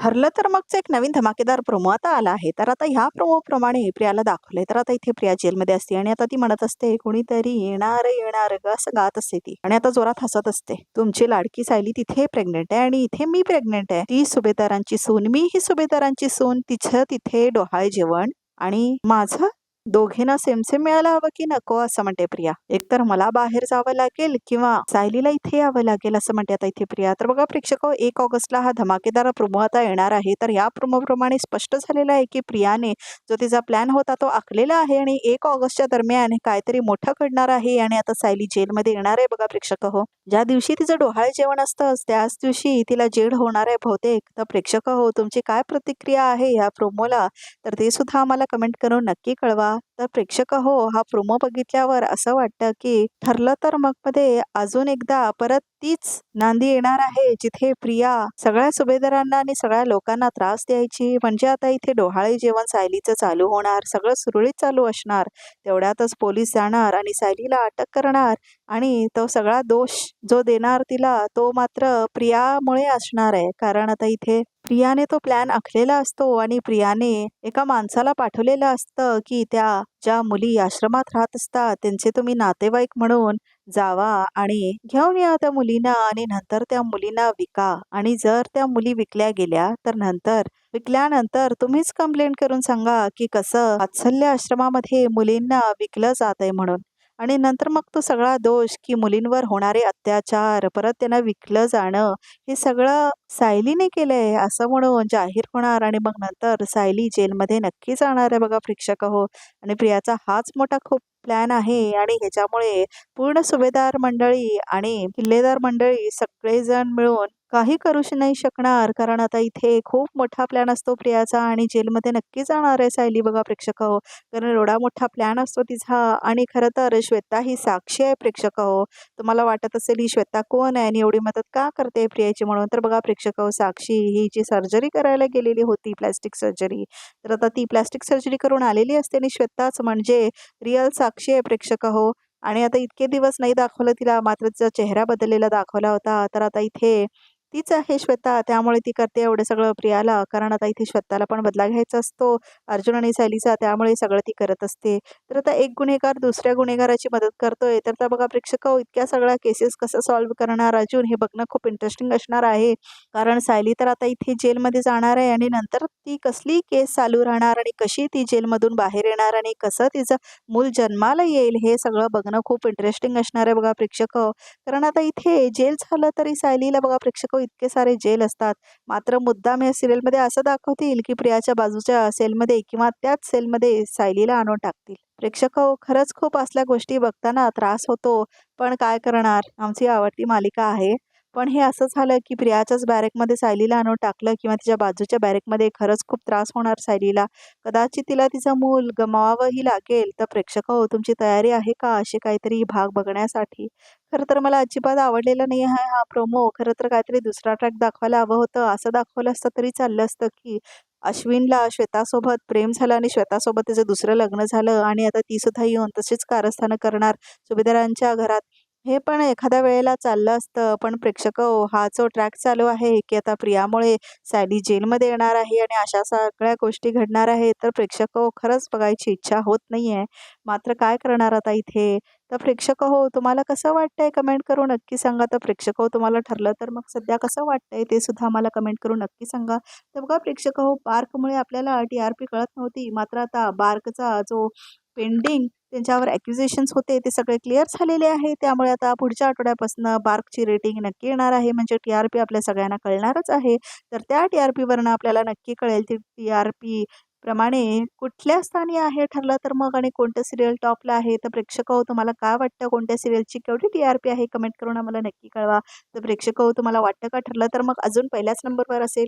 ठरलं तर मगच एक नवीन धमाकेदार प्रोमो आता आला आहे. तर आता ह्या प्रोमो प्रमाणे प्रियाला दाखवलंय. तर आता इथे प्रिया जेलमध्ये असते आणि आता ती म्हणत असते, "कुणीतरी येणार येणार ग" असं गात असते ती आणि आता जोरात हसत असते. तुमची लाडकी सायली तिथे प्रेग्नेंट आहे आणि इथे मी प्रेग्नेंट आहे. ती सुभेदारांची सून, मी ही सुभेदारांची सून. तिचं तिथे डोहाळे जेवण आणि माझं दोघींना सेम सेम मिळायला हवं की नको असं म्हणते प्रिया. एकतर मला बाहेर जावं लागेल किंवा सायलीला इथे यावं लागेल असं म्हणते आता इथे प्रिया. तर बघा प्रेक्षक, 1 ऑगस्टला हा धमाकेदार प्रोमो आता येणार आहे. तर या प्रोमो प्रमाणे स्पष्ट झालेलं आहे की प्रियाने जो तिचा प्लॅन होता तो आखलेला आहे आणि 1 ऑगस्टच्या दरम्यान काहीतरी मोठं घडणार आहे आणि आता सायली जेलमध्ये येणार आहे. बघा प्रेक्षक हो, ज्या दिवशी तिचं डोहाळे जेवण असतं त्याच दिवशी तिला जेल होणार आहे बहुतेक. तर प्रेक्षक हो, तुमची काय प्रतिक्रिया आहे या प्रोमोला, तर ते सुद्धा आम्हाला कमेंट करून नक्की कळवा. तर प्रेक्षक हो, हा प्रोमो बघितल्यावर असं वाटतं की ठरलं तर मग मध्ये अजून एकदा परत तीच नांदी येणार आहे, जिथे प्रिया सगळ्या सुभेदारांना आणि सगळ्या लोकांना त्रास द्यायची. म्हणजे आता इथे डोहाळे जेवण सायलीचं चालू होणार, सगळं सुरळीत चालू असणार. तेवढ्यातच पोलीस जाणार आणि सायलीला अटक करणार आणि तो सगळा दोष जो देणार तिला तो मात्र प्रियामुळे असणार आहे. कारण आता इथे प्रियाने तो प्लॅन आखलेला असतो आणि प्रियाने एका माणसाला पाठवलेलं असतं की त्या ज्या मुली आश्रमात राहत असतात त्यांचे तुम्ही नातेवाईक म्हणून जावा आणि घेऊन या त्या मुलींना आणि नंतर त्या मुलींना विका. आणि जर त्या मुली विकल्या गेल्या तर नंतर विकल्यानंतर तुम्हीच कंप्लेंट करून सांगा की कसं वात्सल्य आश्रमामध्ये मुलींना विकलं जात आहे म्हणून. आणि नंतर मग तो सगळा दोष की मुलींवर होणारे अत्याचार, परत त्यांना विकलं जाणं, हे सगळं सायलीने केलंय असं म्हणून जाहीर होणार आणि मग नंतर सायली जेलमध्ये नक्की जाणार आहे. बघा प्रेक्षक हो, आणि प्रियाचा हाच मोठा खूप प्लॅन आहे आणि ह्याच्यामुळे पूर्ण सुभेदार मंडळी आणि किल्लेदार मंडळी सगळेजण मिळून काही करूच नाही शकणार. कारण आता इथे खूप मोठा प्लॅन असतो प्रियाचा आणि जेलमध्ये नक्की जाणार आहे सायली. बघा प्रेक्षक हो, कारण एवढा मोठा प्लॅन असतो तिचा. आणि खरं तर श्वेता ही साक्षी आहे प्रेक्षक हो. तुम्हाला वाटत असेल ही श्वेता कोण आहे आणि एवढी मदत का करते प्रियाची म्हणून, तर बघा प्रेक्षक हो, साक्षी ही जी सर्जरी करायला गेलेली होती, प्लॅस्टिक सर्जरी, तर आता ती प्लॅस्टिक सर्जरी करून आलेली असते आणि श्वेताच म्हणजे रिअल साक्षी आहे प्रेक्षक हो. आणि आता इतके दिवस नाही दाखवलं तिला, मात्र तिचा चेहरा बदललेला दाखवला होता. तर आता इथे तीच आहे श्वेता, त्यामुळे ती करते एवढं सगळं प्रियाला. कारण आता इथे श्वेताला पण बदला घ्यायचा असतो अर्जुन आणि सायलीचा, त्यामुळे सगळं ती करत असते. तर आता एक गुन्हेगार दुसऱ्या गुन्हेगाराची मदत करतोय. तर आता बघा प्रेक्षक हो, इतक्या सगळ्या केसेस कसं सॉल्व्ह करणार अर्जुन, हे बघणं खूप इंटरेस्टिंग असणार आहे. कारण सायली तर आता इथे जेलमध्ये जाणार आहे आणि नंतर ती कसली केस चालू राहणार आणि कशी ती जेलमधून बाहेर येणार आणि कसं तिचं मूल जन्माला येईल, हे सगळं बघणं खूप इंटरेस्टिंग असणार आहे. बघा प्रेक्षक, कारण आता इथे जेल झालं तरी सायलीला बघा प्रेक्षक इतके सारे जेल असतात, मात्र मुद्दाम या सिरियलमध्ये असं दाखवतील की प्रियाच्या बाजूच्या सेलमध्ये किंवा त्याच सेलमध्ये सायलीला आणून टाकतील. प्रेक्षक खरंच खूप असल्या गोष्टी बघताना त्रास होतो, पण काय करणार, आमची आवडती मालिका आहे. पण हे असं झालं की प्रियाच्याच बॅरेकमध्ये सायलीला आणून टाकलं किंवा तिच्या बाजूच्या बॅरेकमध्ये, खरंच खूप त्रास होणार सायलीला. कदाचित तिला तिचं मूल गमावावंही लागेल. तर प्रेक्षक हो, तुमची तयारी आहे का असे काहीतरी भाग बघण्यासाठी? खरं तर मला अजिबात आवडलेला नाही आहे हा प्रोमो. खरं तर काहीतरी दुसरा ट्रॅक दाखवायला हवं होतं. असं दाखवलं असतं तरी चाललं असतं की अश्विनला श्वेतासोबत प्रेम झालं आणि श्वेतासोबत तिचं दुसरं लग्न झालं आणि आता ती सुद्धा येऊन तशीच कारस्थानं करणार सुभेदारांच्या घरात. हे पण एखाद्या वेळेला चाललं असतं. पण प्रेक्षक हो, हा जो ट्रॅक चालू आहे की आता प्रियामुळे सायली जेलमध्ये येणार आहे आणि अशा सगळ्या गोष्टी घडणार आहेत, तर प्रेक्षक हो, खरंच बघायची इच्छा होत नाहीये. मात्र काय करणार आता इथे. तर प्रेक्षक हो, तुम्हाला कसं वाटतंय कमेंट करून नक्की सांगा. तर प्रेक्षक हो, तुम्हाला ठरलं तर मग सध्या कसं वाटतंय ते सुद्धा आम्हाला कमेंट करून नक्की सांगा. तर बघा प्रेक्षक हो, बार्कमुळे आपल्याला TRP कळत नव्हती, मात्र आता बार्कचा जो पेंडिंग त्यांच्यावर ॲक्युजेशन्स होते ते सगळे क्लिअर झालेले आहे. त्यामुळे आता पुढच्या आठवड्यापासून बार्कची रेटिंग नक्की येणार आहे. म्हणजे TRP आपल्या सगळ्यांना कळणारच आहे. तर त्या TRPवरनं आपल्याला नक्की कळेल ती TRP प्रमाणे कुठल्या स्थानी आहे ठरलं तर मग, आणि कोणतं सिरियल टॉपला आहे. तर प्रेक्षक हो, तुम्हाला काय वाटतं कोणत्या सिरियलची केवढी TRP आहे, कमेंट करून आम्हाला नक्की कळवा. तर प्रेक्षक हो, तुम्हाला वाटतं का ठरलं तर मग अजून पहिल्याच नंबरवर असेल?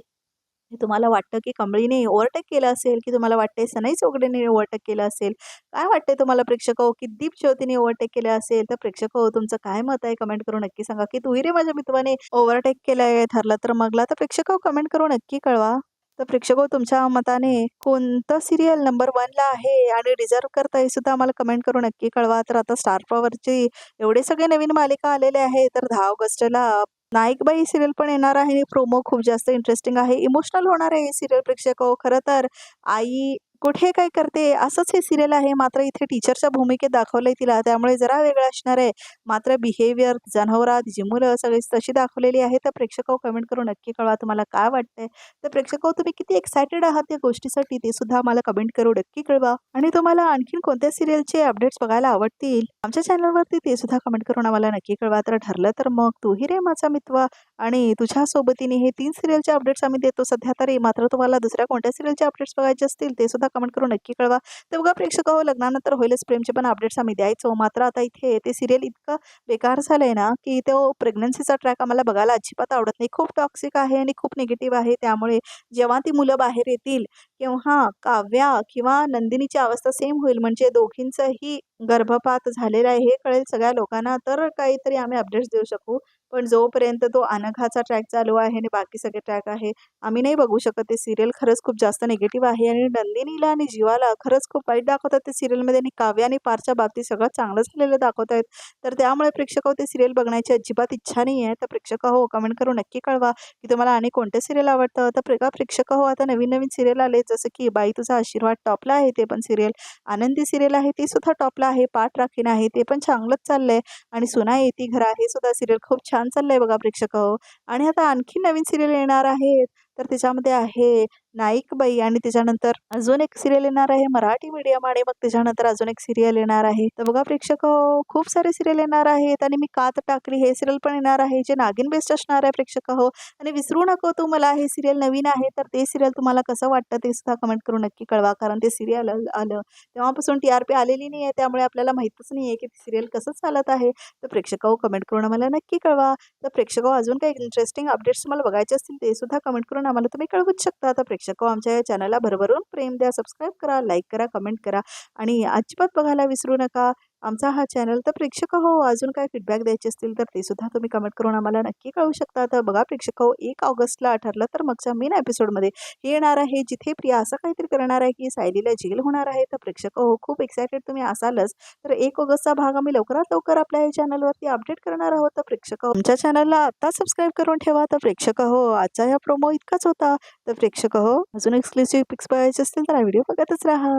हे तुम्हाला वाटतं की कमळीने ओव्हरटेक केलं असेल, की तुम्हाला वाटतंय सनई चौगडेने ओव्हरटेक केलं असेल? काय वाटतंय तुम्हाला प्रेक्षक हो, की दीप ज्योतीने ओव्हरटेक केलं असेल? तर प्रेक्षक हो, तुमचं काय मत आहे कमेंट करून नक्की सांगा. की तू रे माझ्या मित्राने ओव्हरटेक केलंय ठरलं तर मगला? तर प्रेक्षक हो, कमेंट करून नक्की कळवा. तर प्रेक्षक हो, तुमच्या मताने कोणतं सिरियल नंबर 1ला आहे आणि डिझर्व्ह करतं हे सुद्धा आम्हाला कमेंट करून नक्की कळवा. तर आता स्टार पॉवरची एवढे सगळे नवीन मालिका आलेले आहे, तर 10 ऑगस्टला नाईकबाई सिरियल पण येणार आहे आणि प्रोमो खूप जास्त इंटरेस्टिंग आहे. इमोशनल होणार आहे हे सिरियल प्रेक्षक हो. खरं तर आई कुठे काय करते असंच हे सिरियल आहे. मात्र इथे टीचरच्या भूमिकेत दाखवलंय तिला, त्यामुळे जरा वेगळं असणार आहे. मात्र बिहेवियर, जनावरात, तिची मुलं सगळीच तशी दाखवलेली आहे. तर प्रेक्षक हो कमेंट करून नक्की कळवा तुम्हाला काय वाटतंय. तर प्रेक्षक हो तुम्ही किती एक्सायटेड आहात या गोष्टीसाठी ते सुद्धा आम्हाला कमेंट करून नक्की कळवा. आणि तुम्हाला आणखीन कोणत्या सिरियलचे अपडेट्स बघायला आवडतील आमच्या चॅनलवरती ते सुद्धा कमेंट करून आम्हाला नक्की कळवा. तर ठरलं तर मग तू ही रे माझा मित्र आणि तुझ्या सोबतीने हे 3 सिरियलचे अपडेट्स आम्ही देतो सध्या तरी. मात्र तुम्हाला दुसऱ्या कोणत्या सिरियलचे अपडेट्स बघायचे असतील ते सुद्धा कमेंट करून नक्की कळवा. तर बघा प्रेक्षक हो लग्नानंतर होईलच प्रेमचे पण अपडेट्स आम्ही द्यायचो. मात्र आता इथे ते सिरियल इतकं बेकार झालंय ना, की तो प्रेग्नन्सीचा ट्रॅक आम्हाला बघायला अजिबात आवडत नाही. खूप टॉक्सिक आहे आणि खूप निगेटिव्ह आहे. त्यामुळे जेव्हा ती मुलं बाहेर येतील किंवा काव्या किंवा नंदिनीची अवस्था सेम होईल म्हणजे दोघींचंही गर्भपात झालेला आहे हे कळेल सगळ्या लोकांना, तर काहीतरी आम्ही अपडेट्स देऊ शकू. पण जोपर्यंत तो अनघाचा ट्रॅक चालू आहे आणि बाकी सगळे ट्रॅक आहे, आम्ही नाही बघू शकत. ते सीरियल खरंच खूप जास्त निगेटिव्ह आहे आणि नंदिनीला आणि जीवाला खरंच खूप वाईट दाखवतात ते सीरियलमध्ये आणि काव्य आणि पारच्या बाबतीत सगळं चांगलं झालेलं दाखवत आहेत. तर त्यामुळे प्रेक्षक हो ते सीरियल बघण्याची अजिबात इच्छा नाही आहे. तर प्रेक्षक हो कमेंट करून नक्की कळवा की तुम्हाला आणि कोणते सीरियल आवडतं. तर प्रेक्षक हो आता नवीन सीरियल आले जसं की बाई तुझा आशीर्वाद टॉपला आहे ते पण सीरियल. आनंदी सीरियल आहे ते सुद्धा टॉपला आहे. पाठ राखीन आहे ते पण चांगलंच चाललंय आणि सुना येती घरा हे सुद्धा सीरियल खूप छान चाललंय बघा प्रेक्षक हो. आणि आता आणखी नवीन सीरियल येणार आहेत. तर त्याच्यामध्ये आहे नाईकबाई आणि त्याच्यानंतर अजून एक सीरियल येणार आहे मराठी मीडियम आणि मग त्याच्यानंतर अजून एक सीरियल येणार आहे. तर बघा प्रेक्षक हो खूप सारे सीरियल येणार आहेत आणि मी कात टाकली हे सीरियल पण येणार आहे जे नागिन बेस्ड असणार आहे प्रेक्षक हो. आणि विसरू नको तू मला हे सीरियल नवीन आहे तर ते सीरियल तुम्हाला कसं वाटतं ते सुद्धा कमेंट करून नक्की कळवा. कारण ते सीरियल आलं तेव्हापासून TRP आलेली नाही आहे त्यामुळे आपल्याला माहीतच नाही आहे की सीरियल कसं चालत आहे. तर प्रेक्षक हो कमेंट करून आम्हाला नक्की कळवा. तर प्रेक्षक हो अजून काही इंटरेस्टिंग अपडेट्स तुम्हाला बघायचे असतील ते सुद्धा कमेंट करून आम्हाला तुम्ही कळवूच शकता. तर प्रेक्षक हो आमच्या या चॅनलला भरभरून प्रेम द्या, सबस्क्राईब करा, लाईक करा, कमेंट करा आणि अजिबात बघायला विसरू नका आमचा हा चॅनल. तर प्रेक्षक हो अजून काय फीडबॅक द्यायचे असतील तर ते सुद्धा तुम्ही कमेंट करून आम्हाला नक्की कळवू शकता. तर बघा प्रेक्षक हो 1 ऑगस्टला ठरलं तर मागच्या मेन एपिसोडमध्ये हे येणार आहे जिथे प्रिया असं काहीतरी करणार आहे की सायलीला जेल होणार आहे. तर प्रेक्षक हो खूप एक्सायटेड तुम्ही असालच. तर 1 ऑगस्टचा भाग आम्ही लवकरात लवकर आपल्या या चॅनलवरती अपडेट करणार आहोत. तर प्रेक्षक हो आमच्या चॅनलला आता सबस्क्राईब करून ठेवा. तर प्रेक्षक हो आजचा हा प्रोमो इतकाच होता. तर प्रेक्षक हो अजून एक्सक्लुसिव्ह पिक्स बघायचे असतील तर हा व्हिडिओ बघतच राहा.